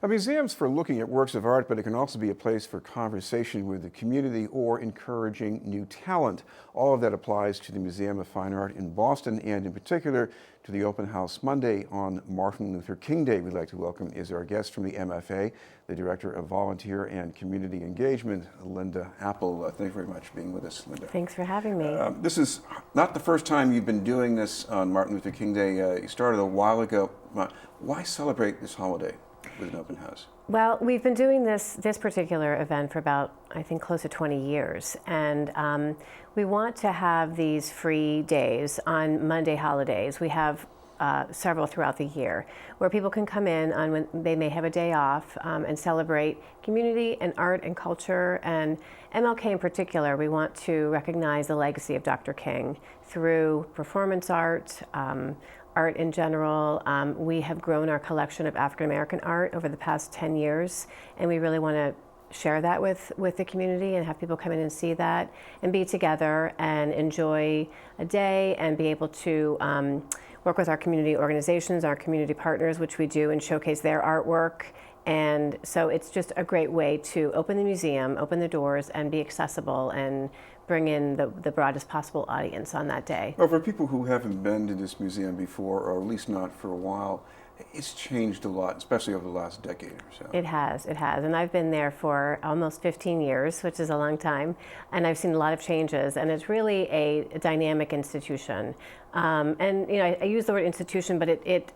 A museum's for looking at works of art, but it can also be a place for conversation with the community or encouraging new talent. All of that applies to the Museum of Fine Art in Boston and in particular to the Open House Monday on Martin Luther King Day. We'd like to welcome is our guest from the MFA, the Director of Volunteer and Community Engagement, Linda Apple. Thank you very much for being with us, Linda. Thanks for having me. This is not the first time you've been doing this on Martin Luther King Day. You started a while ago. Why celebrate this holiday with an open house? Well, we've been doing this particular event for about, I think, close to 20 years. And we want to have these free days on Monday holidays. We have several throughout the year where people can come in on when they may have a day off and celebrate community and art and culture. And MLK in particular, we want to recognize the legacy of Dr. King through performance art, art in general. We have grown our collection of African American art over the past 10 years, and we really want to share that with the community and have people come in and see that and be together and enjoy a day and be able to work with our community organizations, our community partners, which we do, and showcase their artwork. And so it's just a great way to open the museum, open the doors, and be accessible and bring in the broadest possible audience on that day. Well, for people who haven't been to this museum before, or at least not for a while, it's changed a lot, especially over the last decade or so. It has. And I've been there for almost 15 years, which is a long time, and I've seen a lot of changes, and it's really a dynamic institution. And I use the word institution, but it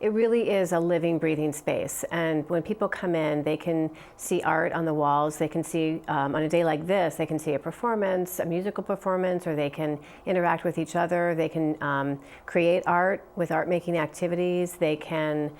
really is a living, breathing space. And when people come in, they can see art on the walls. They can see, on a day like this, they can see a performance, a musical performance, or they can interact with each other. They can create art with art-making activities. They can,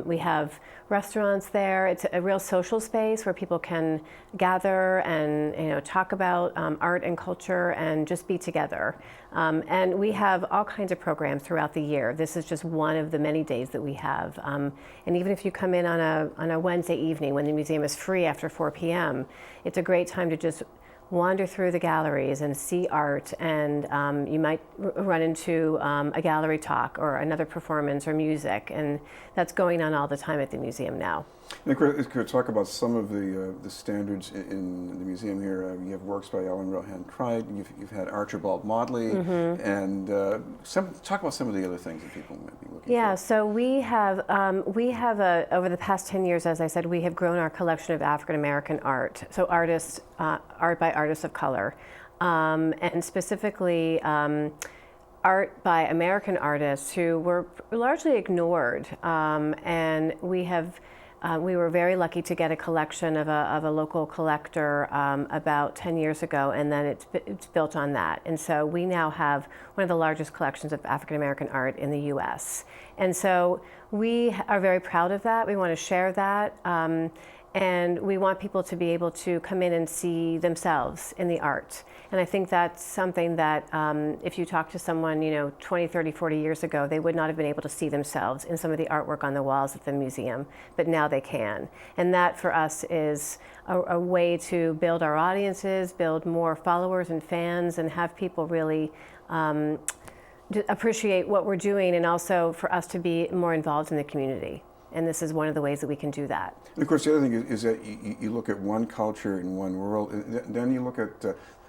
we have restaurants there. It's a real social space where people can gather and talk about art and culture and just be together. And we have all kinds of programs throughout the year. This is just one of the many days that we have. And even if you come in on a Wednesday evening when the museum is free after 4 p.m., it's a great time to just wander through the galleries and see art, and you might run into a gallery talk or another performance or music, and that's going on all the time at the museum now. And could talk about some of the standards in the museum here. You have works by Ellen Rohan Crichton. You've had Archibald Motley, and talk about some of the other things that people might be looking for. Yeah, so we have over the past 10 years, as I said, we have grown our collection of African American art. So artists, art by artists of color, and specifically art by American artists who were largely ignored, and we were very lucky to get a collection of a local collector about 10 years ago, and then it's built on that. And so we now have one of the largest collections of African American art in the U.S. And so we are very proud of that. We want to share that. And we want people to be able to come in and see themselves in the art. And I think that's something that if you talk to someone, 20, 30, 40 years ago, they would not have been able to see themselves in some of the artwork on the walls at the museum, but now they can. And that for us is a way to build our audiences, build more followers and fans, and have people really appreciate what we're doing, and also for us to be more involved in the community. And this is one of the ways that we can do that. And of course, the other thing is that you look at one culture in one world, and then you look at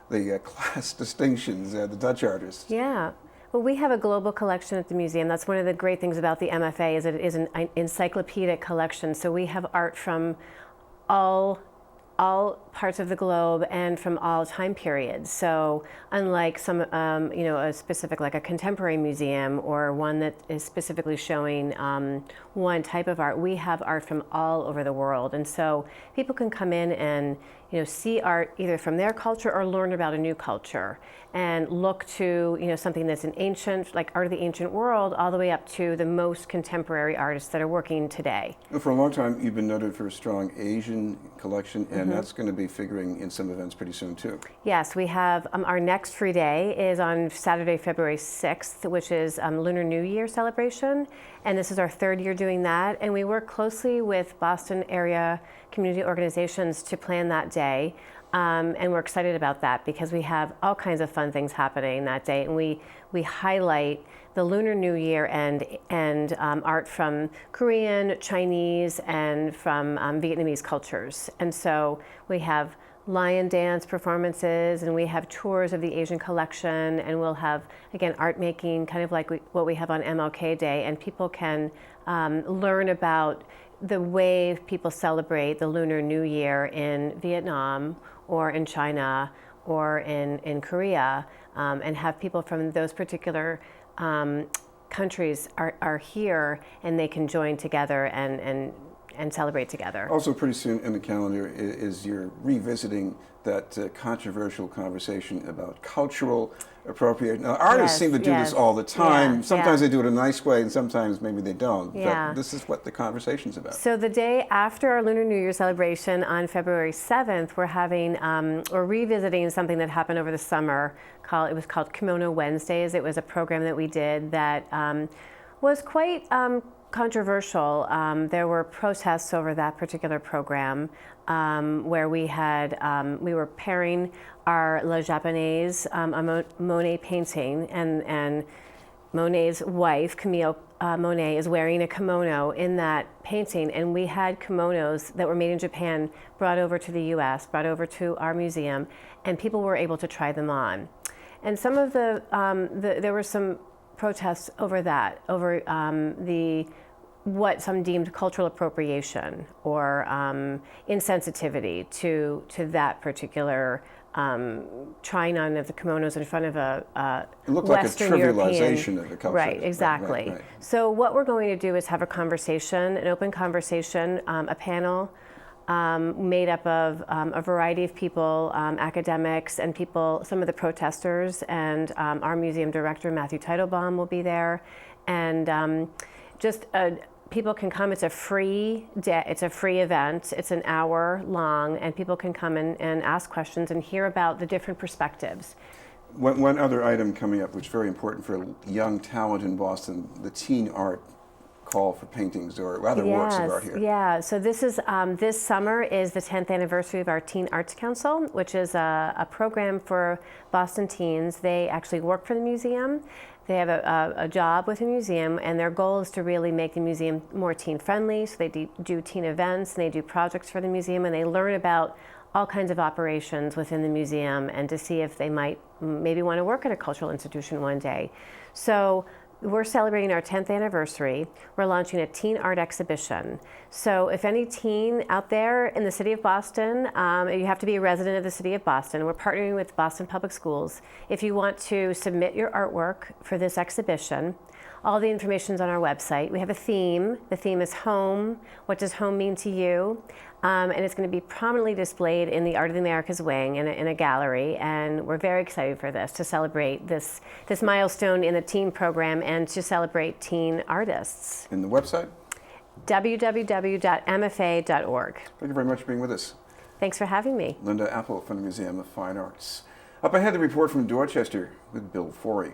the class distinctions, the Dutch artists. Yeah. Well, we have a global collection at the museum. That's one of the great things about the MFA, is that it is an encyclopedic collection. So we have art from all parts of the globe and from all time periods. So unlike some, a specific, like a contemporary museum or one that is specifically showing one type of art, we have art from all over the world. And so people can come in and see art either from their culture or learn about a new culture, and look to something that's an ancient, like art of the ancient world, all the way up to the most contemporary artists that are working today. For a long time, you've been noted for a strong Asian collection, and that's going to be figuring in some events pretty soon too. Yes, we have our next free day is on Saturday, February 6th, which is Lunar New Year celebration, and this is our third year doing that. And we work closely with Boston area community organizations to plan that day. And we're excited about that because we have all kinds of fun things happening that day, and we highlight the Lunar New Year and art from Korean, Chinese, and from Vietnamese cultures. And so we have lion dance performances, and we have tours of the Asian collection, and we'll have, again, art making, kind of like what we have on MLK Day, and people can learn about the way people celebrate the Lunar New Year in Vietnam or in China or in Korea, and have people from those particular countries are here, and they can join together and celebrate together. Also, pretty soon in the calendar is you're revisiting that controversial conversation about cultural appropriation. Now, artists seem to do this all the time. Yeah, sometimes they do it in a nice way, and sometimes maybe they don't. Yeah. But this is what the conversation's about. So the day after our Lunar New Year celebration on February 7th, we're revisiting something that happened over the summer. It was called Kimono Wednesdays. It was a program that we did that was quite controversial. There were protests over that particular program, where we were pairing our La Japonaise, a Monet painting, and Monet's wife, Camille Monet, is wearing a kimono in that painting, and we had kimonos that were made in Japan brought over to the U.S., brought over to our museum, and people were able to try them on. And some of there were some protests over that, over what some deemed cultural appropriation or insensitivity to that particular trying on of the kimonos in front of a it looked Western like a trivialization European, of the culture. Right, exactly. Right. So what we're going to do is have a conversation, an open conversation, a panel made up of a variety of people, academics and people, some of the protesters, and our museum director, Matthew Teitelbaum, will be there. And people can come. It's a free event. It's an hour long, and people can come and ask questions and hear about the different perspectives. One other item coming up, which is very important for young talent in Boston, the teen art call for paintings or other works of art here. Yeah, so this summer is the 10th anniversary of our Teen Arts Council, which is a program for Boston teens. They actually work for the museum. They have a job with the museum, and their goal is to really make the museum more teen-friendly. So they do teen events, and they do projects for the museum, and they learn about all kinds of operations within the museum, and to see if they might maybe want to work at a cultural institution one day. So we're celebrating our 10th anniversary. We're launching a teen art exhibition. So if any teen out there in the city of Boston, you have to be a resident of the city of Boston. We're partnering with Boston Public Schools. If you want to submit your artwork for this exhibition, all the information is on our website. We have a theme. The theme is home. What does home mean to you? And it's going to be prominently displayed in the Art of the Americas wing in a gallery. And we're very excited for this, to celebrate this milestone in the teen program and to celebrate teen artists. And the website? www.mfa.org. Thank you very much for being with us. Thanks for having me. Linda Apple from the Museum of Fine Arts. Up ahead, the report from Dorchester with Bill Forey.